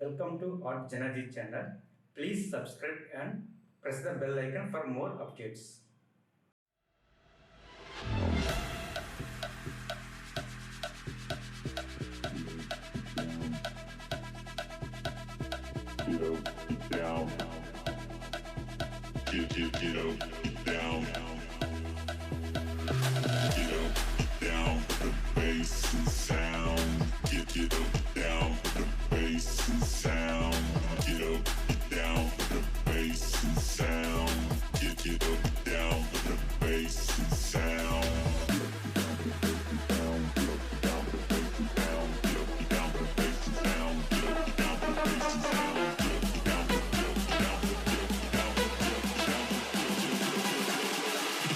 Welcome to our JanaG channel. Please subscribe and press the bell icon for more updates. Get down. Get down. Get down. The bass and sound. Get down. The bass and sound. Get down. The bass and sound. Get down. The bass and sound.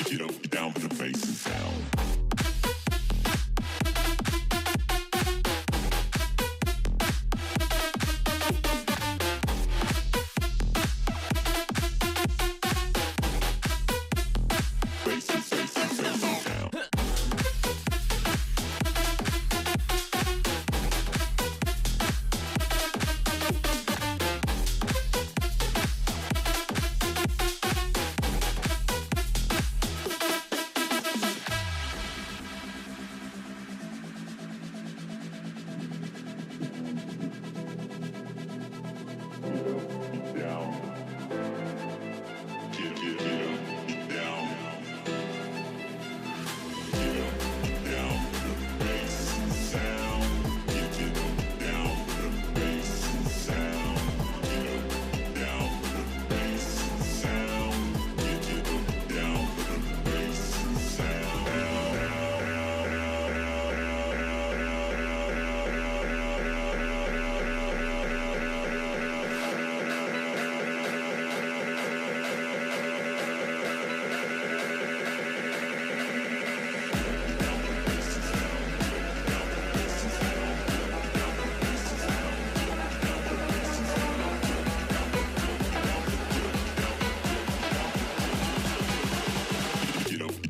Get down for the bass and sound.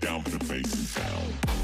Down for the bass and sound.